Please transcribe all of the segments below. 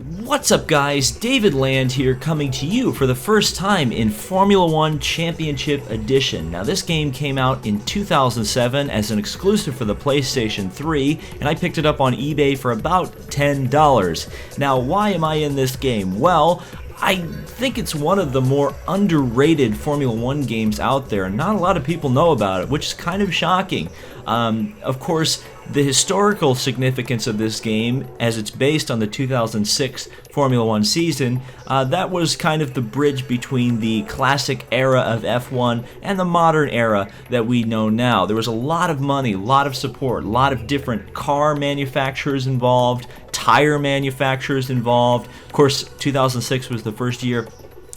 What's up, guys? David Land here, coming to you for the first time in Formula One Championship Edition. Now, this game came out in 2007 as an exclusive for the PlayStation 3, and I picked it up on eBay for about $10. Now, why am I in this game? Well, I think it's one of the more underrated Formula One games out there, and not a lot of people know about it, which is kind of shocking. Of course, the historical significance of this game, as it's based on the 2006 Formula One season, that was kind of the bridge between the classic era of F1 and the modern era that we know now. There was a lot of money, a lot of support, a lot of different car manufacturers involved, tire manufacturers involved. Of course, 2006 was the first year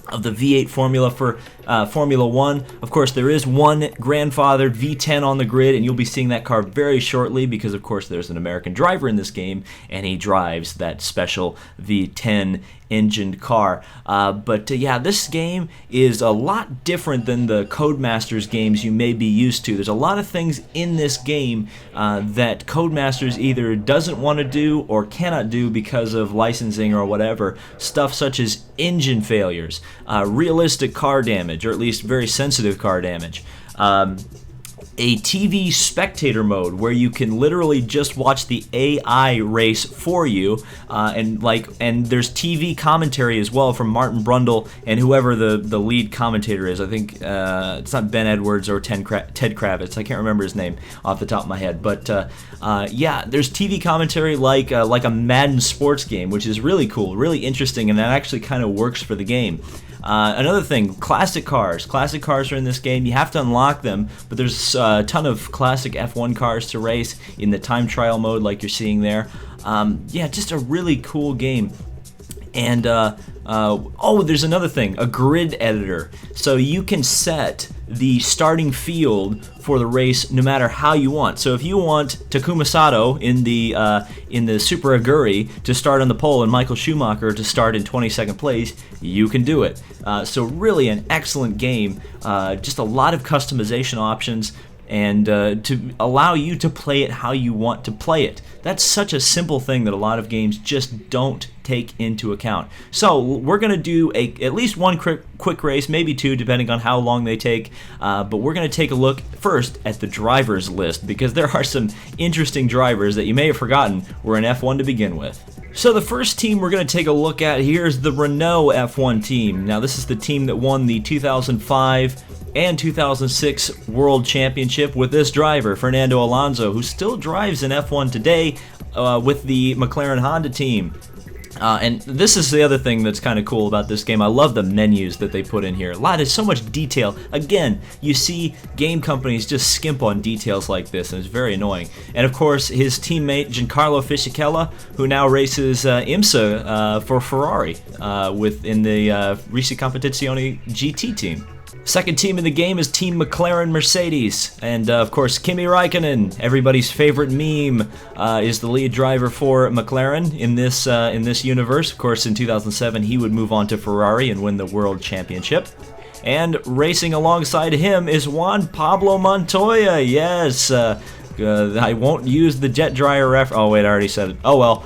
of the V8 formula for Formula One. Of course, there is one grandfathered V10 on the grid, and you'll be seeing that car very shortly because, of course, there's an American driver in this game, and he drives that special V10 engined car. Yeah, this game is a lot different than the Codemasters games you may be used to. There's a lot of things in this game that Codemasters either doesn't want to do or cannot do because of licensing or whatever. Stuff such as engine failures, realistic car damage, or at least very sensitive car damage. A TV spectator mode where you can literally just watch the AI race for you, and there's TV commentary as well from Martin Brundle and whoever the lead commentator is. I think it's not Ben Edwards or Ted Kravitz. I can't remember his name off the top of my head, but yeah, there's TV commentary like a Madden sports game, which is really cool, really interesting, and that actually kind of works for the game. Another thing, classic cars. Classic cars are in this game. You have to unlock them, but there's a ton of classic F1 cars to race in the time trial mode like you're seeing there. Yeah, just a really cool game. And, there's another thing, a grid editor. So you can set the starting field for the race no matter how you want. So if you want Takuma Sato in the Super Aguri to start on the pole and Michael Schumacher to start in 22nd place, you can do it. So really an excellent game. Just a lot of customization options, and to allow you to play it how you want to play it. That's such a simple thing that a lot of games just don't take into account. So we're going to do at least one quick race, maybe two, depending on how long they take, but we're going to take a look first at the drivers list, because there are some interesting drivers that you may have forgotten were in F1 to begin with. So the first team we're going to take a look at here is the Renault F1 team. Now, this is the team that won the 2005 and 2006 World Championship with this driver, Fernando Alonso, who still drives in F1 today with the McLaren Honda team. And this is the other thing that's kind of cool about this game. I love the menus that they put in here. There's so much detail. Again, you see game companies just skimp on details like this, and it's very annoying. And of course, his teammate Giancarlo Fisichella, who now races IMSA for Ferrari in the Risi Competizione GT team. Second team in the game is Team McLaren Mercedes, and of course Kimi Räikkönen, everybody's favorite meme, is the lead driver for McLaren in this universe. Of course, in 2007 he would move on to Ferrari and win the World Championship. And racing alongside him is Juan Pablo Montoya. Yes. I won't use the jet dryer oh wait, I already said it. Oh well.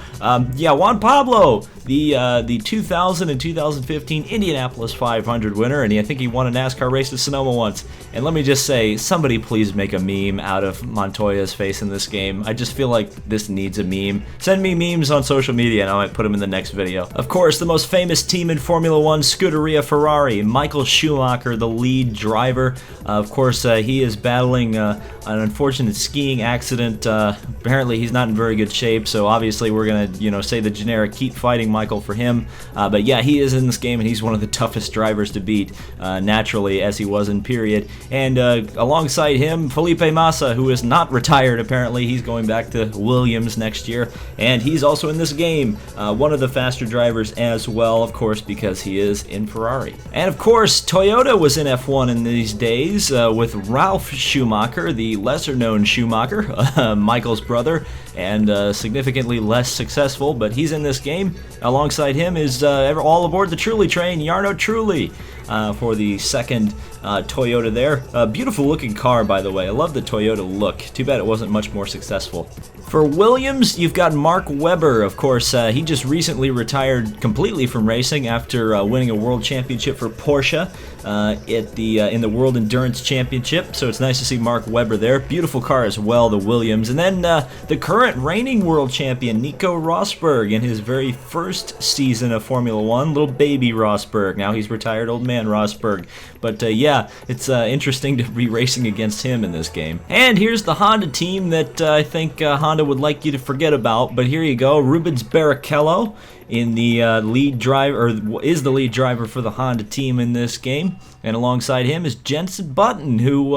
Yeah, Juan Pablo, the 2000 and 2015 Indianapolis 500 winner, and I think he won a NASCAR race at Sonoma once. And let me just say, somebody please make a meme out of Montoya's face in this game. I just feel like this needs a meme. Send me memes on social media and I might put them in the next video. Of course, the most famous team in Formula One, Scuderia Ferrari. Michael Schumacher, the lead driver. Of course, he is battling an unfortunate skiing accident. Apparently he's not in very good shape, so obviously we're gonna say the generic keep fighting Michael for him. But yeah, he is in this game, and he's one of the toughest drivers to beat, naturally, as he was in period. And alongside him, Felipe Massa, who is not retired apparently. He's going back to Williams next year, and he's also in this game. One of the faster drivers as well, of course, because he is in Ferrari. And of course, Toyota was in F1 in these days with Ralf Schumacher, the lesser-known Schumacher, Michael's brother, and significantly less successful, but he's in this game. Alongside him is all aboard the Trulli train, Jarno Trulli. For the second Toyota there. Beautiful looking car, by the way. I love the Toyota look. Too bad it wasn't much more successful. For Williams, you've got Mark Webber. Of course, he just recently retired completely from racing after winning a world championship for Porsche in the World Endurance Championship. So it's nice to see Mark Webber there. Beautiful car as well, the Williams. And then the current reigning world champion, Nico Rosberg, in his very first season of Formula One. Little baby Rosberg. Now he's retired old man Rosberg. But yeah, it's interesting to be racing against him in this game. And here's the Honda team that I think Honda would like you to forget about. But here you go, Rubens Barrichello in the lead driver, or is the lead driver for the Honda team in this game. And alongside him is Jenson Button, who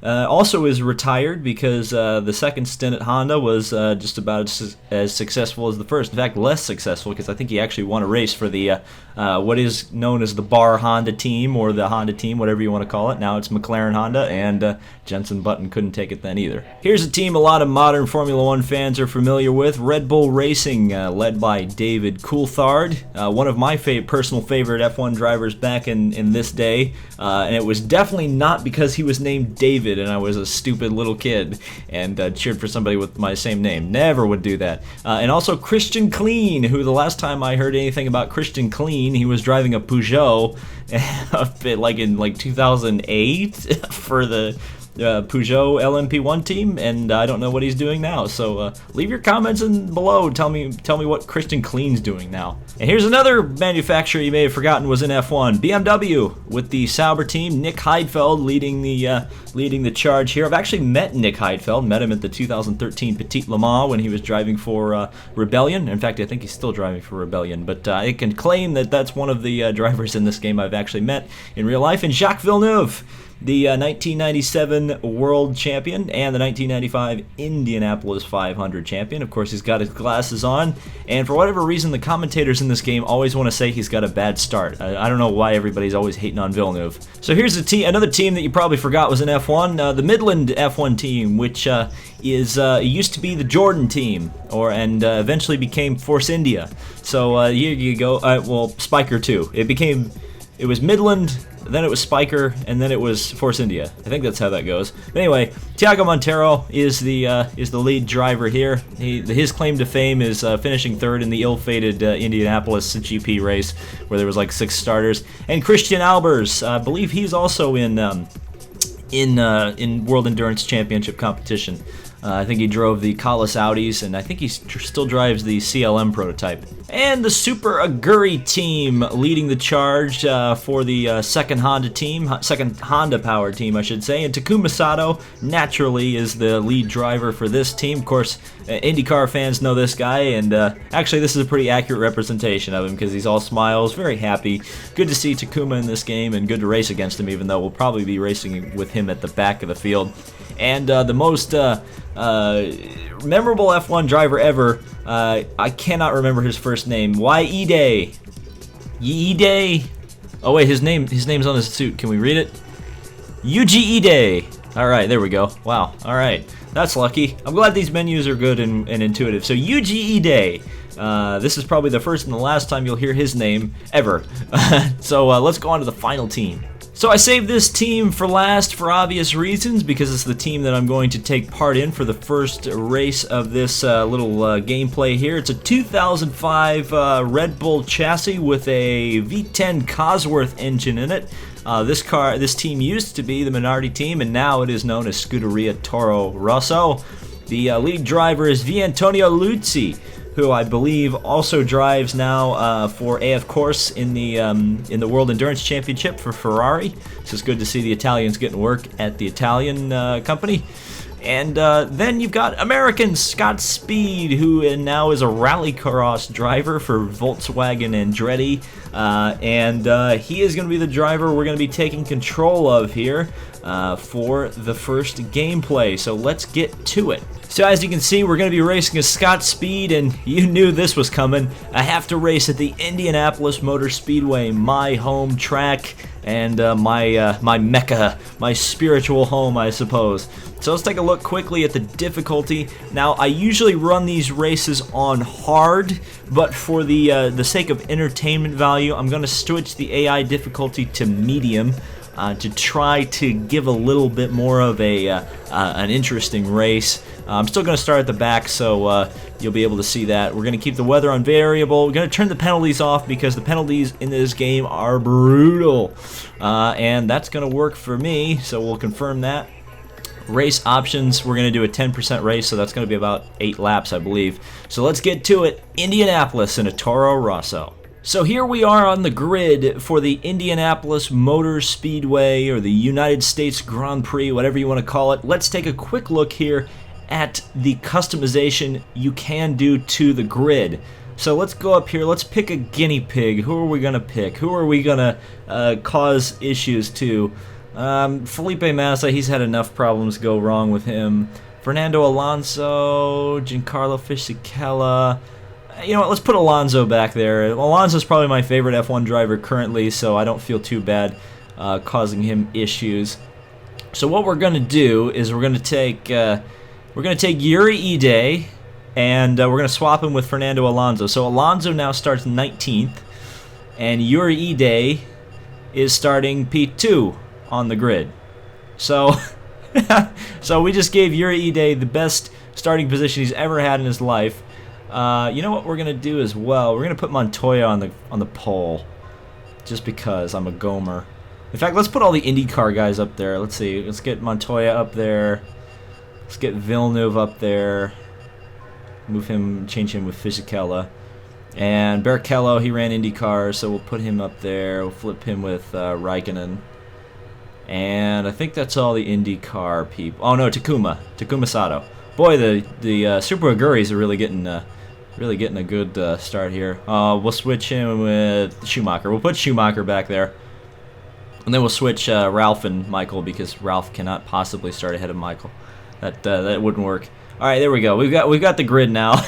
also is retired because the second stint at Honda was just about as successful as the first. In fact, less successful, because I think he actually won a race for the what is known as the Bar Honda team, or the Honda team, whatever you want to call it. Now it's McLaren Honda, and Jenson Button couldn't take it then either. Here's a team a lot of modern Formula One fans are familiar with, Red Bull Racing, led by David Coulthard, one of my personal favorite F1 drivers back in this day. And it was definitely not because he was named David and I was a stupid little kid and cheered for somebody with my same name. Never would do that. And also Christian Klein, who the last time I heard anything about Christian Klein, he was driving a Peugeot like in 2008 for the Peugeot LMP1 team, and I don't know what he's doing now. So leave your comments below. Tell me what Christian Klein's doing now. And here's another manufacturer you may have forgotten was in F1, BMW, with the Sauber team. Nick Heidfeld leading the charge here. I've actually met Nick Heidfeld. Met him at the 2013 Petit Le Mans when he was driving for Rebellion. In fact, I think he's still driving for Rebellion. But I can claim that that's one of the drivers in this game I've actually met in real life. And Jacques Villeneuve, the 1997 World Champion and the 1995 Indianapolis 500 Champion. Of course, he's got his glasses on, and for whatever reason, the commentators in this game always want to say he's got a bad start. I don't know why everybody's always hating on Villeneuve. So here's another team that you probably forgot was in F1, the Midland F1 team, which used to be the Jordan team, and eventually became Force India. So here you go. Well, Spiker too. It was Midland, then it was Spiker, and then it was Force India. I think that's how that goes. But anyway, Thiago Montero is the lead driver here. His claim to fame is finishing third in the ill-fated Indianapolis GP race, where there was like 6 starters. And Christian Albers, I believe he's also in World Endurance Championship competition. I think he drove the Collis Audis, and I think he still drives the CLM prototype. And the Super Aguri team leading the charge for the second Honda-powered team, I should say. And Takuma Sato, naturally, is the lead driver for this team. Of course, IndyCar fans know this guy, and actually this is a pretty accurate representation of him because he's all smiles, very happy. Good to see Takuma in this game, and good to race against him, even though we'll probably be racing with him at the back of the field. And the most memorable F1 driver ever, I cannot remember his first name. Yeide. Oh wait, his name's on his suit. Can we read it? Yuji Ide. All right, there we go. Wow. All right, that's lucky. I'm glad these menus are good and intuitive. So Yuji Ide. This is probably the first and the last time you'll hear his name ever. So let's go on to the final team. So I saved this team for last for obvious reasons, because it's the team that I'm going to take part in for the first race of this little gameplay here. It's a 2005 Red Bull chassis with a V10 Cosworth engine in it. This team used to be the Minardi team, and now it is known as Scuderia Toro Rosso. The lead driver is Antonio Luzzi, who I believe also drives now for AF Corse in the World Endurance Championship for Ferrari. So it's good to see the Italians getting work at the Italian company. And then you've got American Scott Speed, who now is a rallycross driver for Volkswagen Andretti. And he is going to be the driver we're going to be taking control of here. for the first gameplay. So let's get to it. So as you can see, we're going to be racing a Scott Speed, and you knew this was coming. I have to race at the Indianapolis Motor Speedway, my home track, and my mecca, my spiritual home, I suppose. So let's take a look quickly at the difficulty. Now, I usually run these races on hard, but for the sake of entertainment value, I'm going to switch the AI difficulty to medium. To try to give a little bit more of an interesting race. I'm still going to start at the back, so you'll be able to see that. We're going to keep the weather on variable. We're going to turn the penalties off because the penalties in this game are brutal. And that's going to work for me, so we'll confirm that. Race options, we're going to do a 10% race, so that's going to be about 8 laps, I believe. So let's get to it. Indianapolis in a Toro Rosso. So here we are on the grid for the Indianapolis Motor Speedway, or the United States Grand Prix, whatever you want to call it. Let's take a quick look here at the customization you can do to the grid. So let's go up here, let's pick a guinea pig. Who are we going to pick? Who are we going to cause issues to? Felipe Massa, he's had enough problems go wrong with him. Fernando Alonso, Giancarlo Fisichella. You know what, let's put Alonso back there. Alonso's probably my favorite F1 driver currently, so I don't feel too bad causing him issues. So what we're going to do is we're going to take Yuri Ide, and we're going to swap him with Fernando Alonso. So Alonso now starts 19th, and Yuri Ide is starting P2 on the grid. So, so we just gave Yuri Ide the best starting position he's ever had in his life. You know what we're gonna do as well? We're gonna put Montoya on the pole, just because I'm a gomer. In fact, let's put all the IndyCar guys up there. Let's see. Let's get Montoya up there. Let's get Villeneuve up there. Move him, change him with Fisichella. And Barrichello, he ran IndyCar, so we'll put him up there. We'll flip him with Raikkonen. And I think that's all the IndyCar people. Oh no, Takuma Sato. Boy, the Super Aguris are really getting a good start here. We'll switch him with Schumacher. We'll put Schumacher back there, and then we'll switch Ralph and Michael, because Ralph cannot possibly start ahead of Michael. That wouldn't work. All right, there we go. We've got the grid now.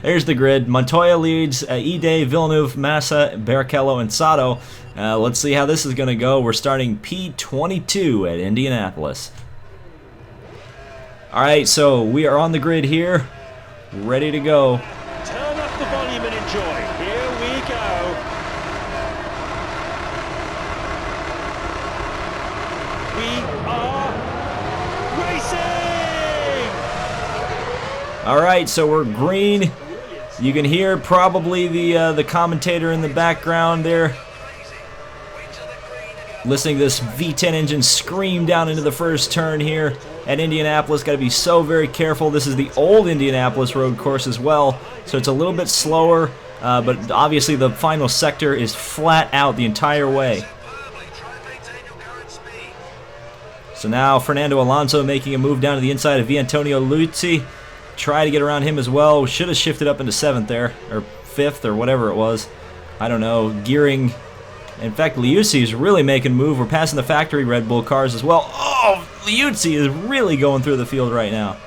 There's the grid. Montoya leads, Ide, Villeneuve, Massa, Barrichello, and Sato. Let's see how this is going to go. We're starting P22 at Indianapolis. All right, so we are on the grid here, ready to go. Turn up the volume and enjoy. Here we go. We are racing! All right, so we're green. You can hear probably the commentator in the background there, listening to this V10 engine scream down into the first turn here at Indianapolis. Got to be so very careful. This is the old Indianapolis road course as well, so it's a little bit slower, but obviously the final sector is flat out the entire way. So now Fernando Alonso making a move down to the inside of Antonio Liuzzi. Try to get around him as well. Should have shifted up into 7th there, or 5th, or whatever it was. I don't know. Gearing. In fact, Liuzzi is really making a move. We're passing the factory Red Bull cars as well. Oh, Liuzzi is really going through the field right now.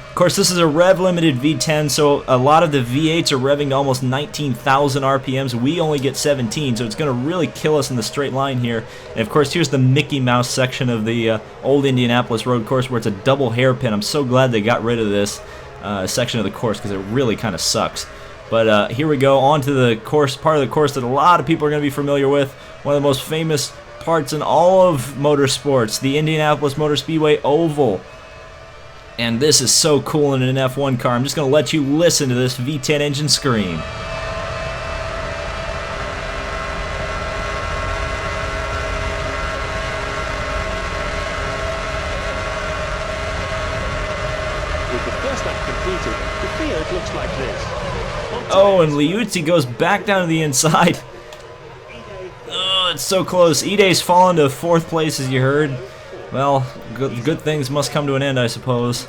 Of course, this is a rev-limited V10, so a lot of the V8s are revving to almost 19,000 RPMs. We only get 17, so it's going to really kill us in the straight line here. And of course, here's the Mickey Mouse section of the old Indianapolis road course, where it's a double hairpin. I'm so glad they got rid of this section of the course, because it really kind of sucks. But here we go, on to the course, part of the course that a lot of people are going to be familiar with. One of the most famous parts in all of motorsports, the Indianapolis Motor Speedway Oval. And this is so cool in an F1 car. I'm just going to let you listen to this V10 engine scream. With the first lap completed, the field looks like this. Oh, and Liuzzi goes back down to the inside. Oh, it's so close. Ide's fallen to 4th place, as you heard. Well, good things must come to an end, I suppose.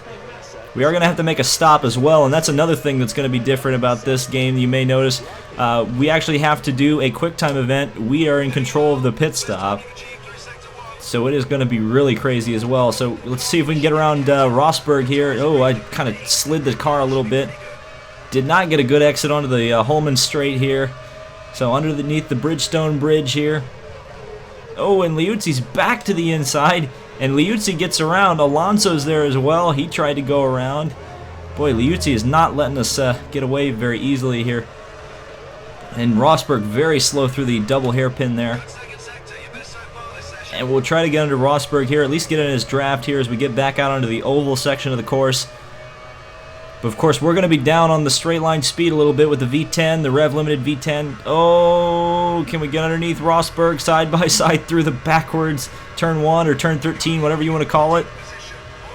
We are going to have to make a stop as well, and that's another thing that's going to be different about this game. You may notice we actually have to do a quick time event. We are in control of the pit stop. so it is going to be really crazy as well. So let's see if we can get around Rosberg here. Oh, I kind of slid the car a little bit. Did not get a good exit onto the Holman Straight here. So underneath the Bridgestone Bridge here. Oh, and Liuzzi's back to the inside. And Liuzzi gets around. Alonso's there as well. He tried to go around. Boy, Liuzzi is not letting us get away very easily here. And Rosberg very slow through the double hairpin there. And we'll try to get under Rosberg here, at least get in his draft here as we get back out onto the oval section of the course. But of course, we're going to be down on the straight line speed a little bit with the V10, the Rev Limited V10. Oh, can we get underneath Rosberg side by side through the backwards turn 1 or turn 13, whatever you want to call it.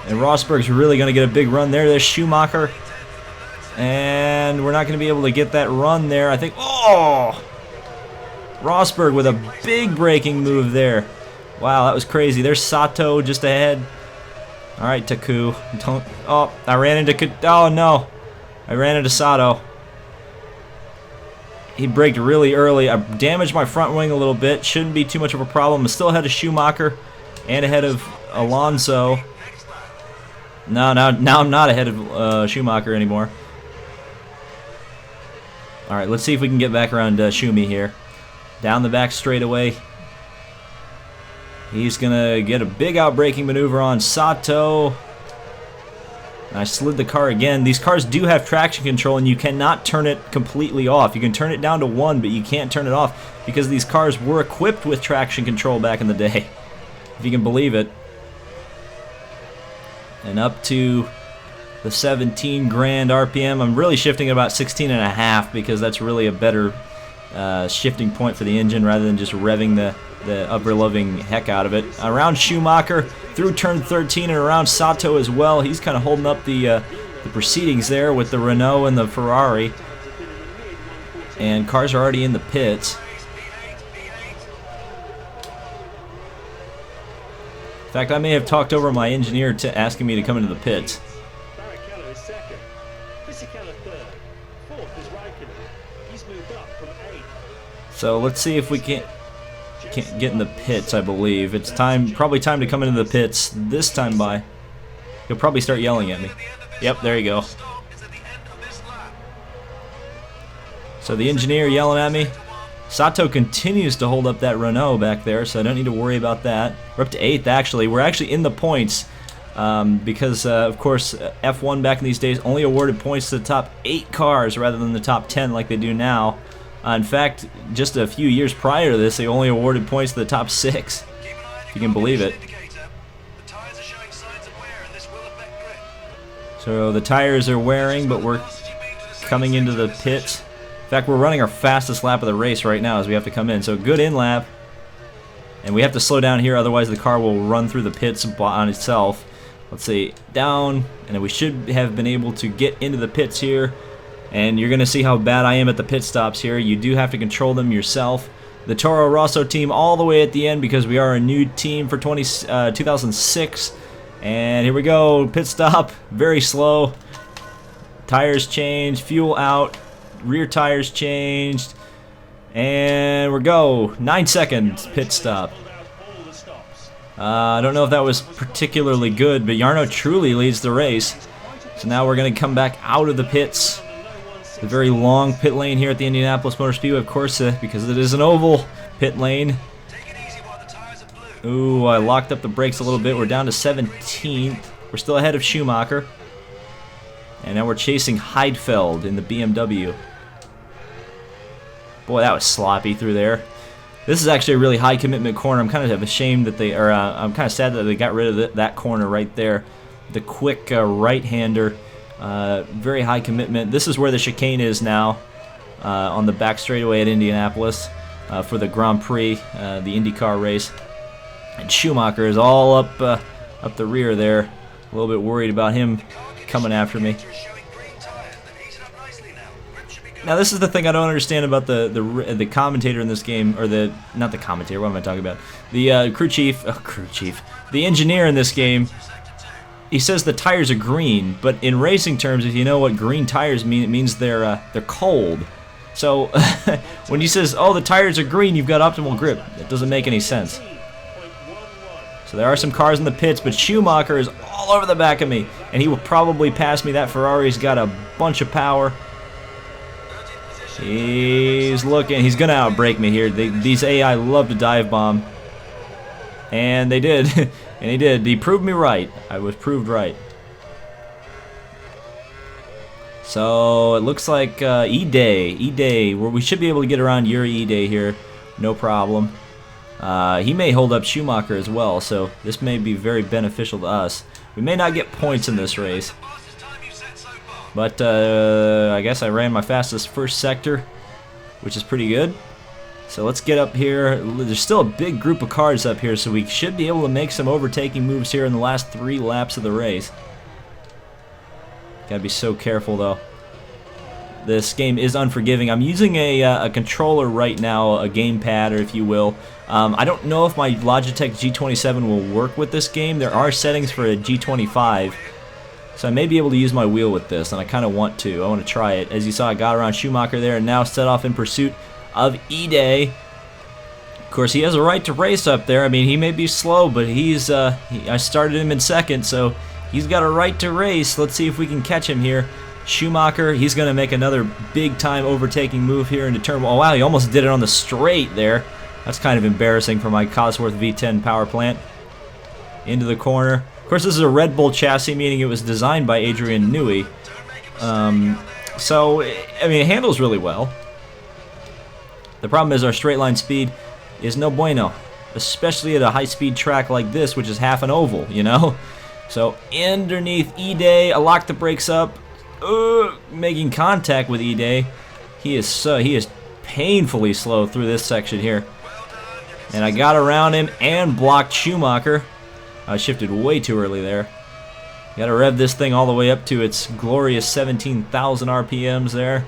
And Rosberg's really going to get a big run there. There's Schumacher. And we're not going to be able to get that run there, I think. Oh! Rosberg with a big braking move there. Wow, that was crazy. There's Sato just ahead. All right, Taku. Don't. Oh, I ran into. Oh no, I ran into Sato. He braked really early. I damaged my front wing a little bit. Shouldn't be too much of a problem. I'm still ahead of Schumacher and ahead of Alonso. No, now I'm not ahead of Schumacher anymore. All right, let's see if we can get back around Schumi here. Down the back straightaway. He's going to get a big outbraking maneuver on Sato. And I slid the car again. These cars do have traction control, and you cannot turn it completely off. You can turn it down to 1, but you can't turn it off because these cars were equipped with traction control back in the day, if you can believe it. And up to the 17 grand RPM. I'm really shifting at about 16.5 because that's really a better shifting point for the engine rather than just revving the upper-loving heck out of it. Around Schumacher, through turn 13, and around Sato as well. He's kind of holding up the proceedings there with the Renault and the Ferrari. And cars are already in the pits. In fact, I may have talked over my engineer to asking me to come into the pits. Barrichello is second. Fisichella third. Fourth is Raikkonen. He's moved up from 8th. So let's see if we can't get in the pits. I believe it's probably time to come into the pits this time by. He'll probably start yelling at me. Yep, there you go. So the engineer yelling at me. Sato continues to hold up that Renault back there, so I don't need to worry about that. We're up to 8th actually. We're actually in the points because of course F1 back in these days only awarded points to the top 8 cars rather than the top 10 like they do now. In fact, just a few years prior to this, they only awarded points to the top 6, if you can believe it. So the tires are wearing, but we're coming into the pits. In fact, we're running our fastest lap of the race right now as we have to come in. So good in lap. And we have to slow down here, otherwise the car will run through the pits on itself. Let's see, down, and then we should have been able to get into the pits here. And you're going to see how bad I am at the pit stops here. You do have to control them yourself. The Toro Rosso team all the way at the end because we are a new team for 2006. And here we go, pit stop, very slow. Tires changed, fuel out, rear tires changed. And we go, 9 seconds, pit stop. I don't know if that was particularly good, but Jarno Trulli leads the race. So now we're going to come back out of the pits. The very long pit lane here at the Indianapolis Motor Speedway, of course, because it is an oval pit lane. Ooh, I locked up the brakes a little bit. We're down to 17th. We're still ahead of Schumacher. And now we're chasing Heidfeld in the BMW. Boy, that was sloppy through there. This is actually a really high commitment corner. I'm kind of ashamed that they, or I'm kind of sad that they got rid of that corner right there. The quick right-hander. Very high commitment. This is where the chicane is now on the back straightaway at Indianapolis for the Grand Prix, the IndyCar race. And Schumacher is all up the rear there. A little bit worried about him coming after me. Now this is the thing I don't understand about the commentator in this game, or not the commentator. What am I talking about? The crew chief, the engineer in this game. He says the tires are green, but in racing terms, if you know what green tires mean, it means they're cold. So when he says, "Oh, the tires are green, you've got optimal grip," it doesn't make any sense. So there are some cars in the pits, but Schumacher is all over the back of me, and he will probably pass me. That Ferrari's got a bunch of power. He's looking. He's going to outbrake me here. These AI love to dive bomb. And they did. And he did. He proved me right. I was proved right. So it looks like E-Day, where we should be able to get around Yuri E-Day here, no problem. He may hold up Schumacher as well, so this may be very beneficial to us. We may not get points in this race, but I guess I ran my fastest first sector, which is pretty good. So let's get up here. There's still a big group of cars up here, so we should be able to make some overtaking moves here in the last 3 laps of the race. Gotta be so careful though. This game is unforgiving. I'm using a controller right now, a gamepad, or if you will. I don't know if my Logitech G27 will work with this game. There are settings for a G25, so I may be able to use my wheel with this, and I kind of want to. I want to try it. As you saw, I got around Schumacher there, and now set off in pursuit of E-Day. Of course, he has a right to race up there. I mean, he may be slow, but I started him in second, so he's got a right to race. Let's see if we can catch him here. Schumacher, he's going to make another big-time overtaking move here into turn 1. Oh, wow, he almost did it on the straight there. That's kind of embarrassing for my Cosworth V10 power plant. Into the corner. Of course, this is a Red Bull chassis, meaning it was designed by Adrian Newey. So, I mean, it handles really well. The problem is our straight line speed is no bueno, especially at a high-speed track like this, which is half an oval, you know? So, underneath E-Day, I lock the brakes up. Making contact with E-Day. He is painfully slow through this section here. And I got around him and blocked Schumacher. I shifted way too early there. Got to rev this thing all the way up to its glorious 17,000 RPMs there.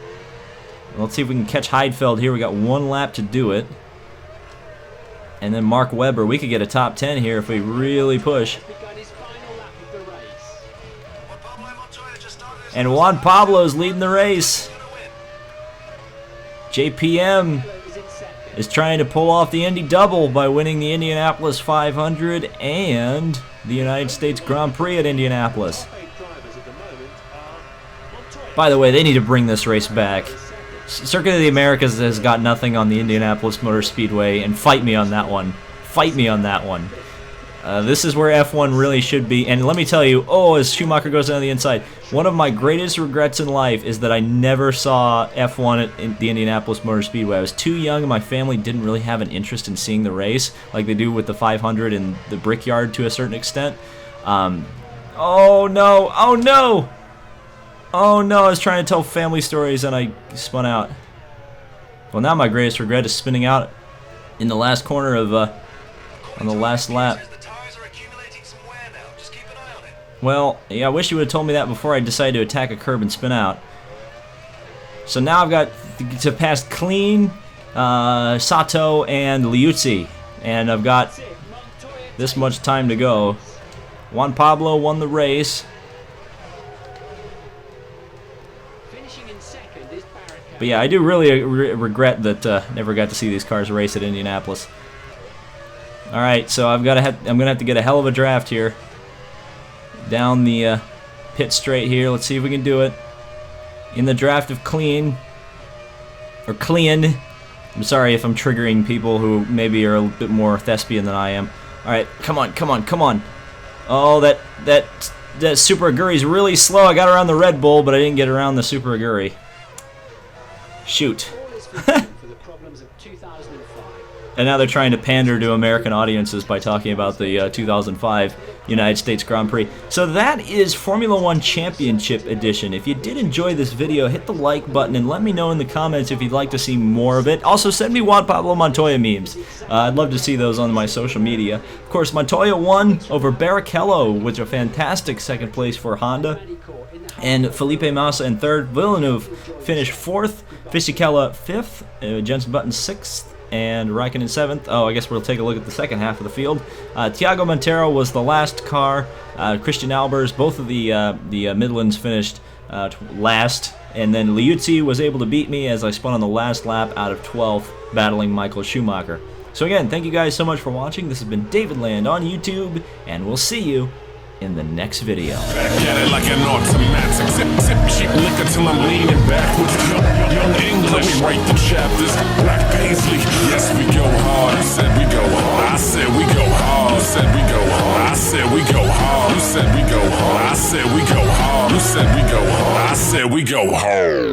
Let's see if we can catch Heidfeld here. We got 1 lap to do it. And then Mark Webber. We could get a top 10 here if we really push. And Juan Pablo's leading the race. JPM is trying to pull off the Indy double by winning the Indianapolis 500 and the United States Grand Prix at Indianapolis. By the way, they need to bring this race back. Circuit of the Americas has got nothing on the Indianapolis Motor Speedway, and fight me on that one. Fight me on that one. This is where F1 really should be, and let me tell you, as Schumacher goes down the inside, one of my greatest regrets in life is that I never saw F1 at the Indianapolis Motor Speedway. I was too young and my family didn't really have an interest in seeing the race like they do with the 500 and the Brickyard to a certain extent. Oh no, oh no! Oh no, I was trying to tell family stories and I spun out. Well, now my greatest regret is spinning out in the last corner of, on the last lap. Well, yeah, I wish you would have told me that before I decided to attack a curb and spin out. So now I've got to pass Clean, Sato, and Liuzzi. And I've got this much time to go. Juan Pablo won the race. But yeah, I do really regret that never got to see these cars race at Indianapolis. Alright, so I'm gonna have to get a hell of a draft here. Down the pit straight here. Let's see if we can do it. In the draft of Clean. Or Clean. I'm sorry if I'm triggering people who maybe are a bit more thespian than I am. Alright, come on, come on, come on. Oh, that Super Aguri's really slow. I got around the Red Bull, but I didn't get around the Super Aguri. Shoot. And now they're trying to pander to American audiences by talking about the 2005 United States Grand Prix. So that is Formula One Championship Edition. If you did enjoy this video, hit the like button and let me know in the comments if you'd like to see more of it. Also, send me Juan Pablo Montoya memes. I'd love to see those on my social media. Of course, Montoya won over Barrichello, with a fantastic second place for Honda. And Felipe Massa in third. Villeneuve finished fourth. Fisichella fifth. Jenson Button sixth. And Raikkonen 7th. Oh, I guess we'll take a look at the second half of the field. Thiago Montero was the last car. Christian Albers, both of the Midlands finished last. And then Liuzzi was able to beat me as I spun on the last lap out of 12th, battling Michael Schumacher. So again, thank you guys so much for watching. This has been David Land on YouTube, and we'll see you in the next video. Back at it like an automatic. Sip, sip, cheap liquor till I'm leaning back with young English. We write the chapters. Black Paisley. Yes, we go hard. You said we go hard. I said we go hard. You said we go hard. I said we go hard. You said we go hard. I said we go hard. You said we go hard. I said we go hard.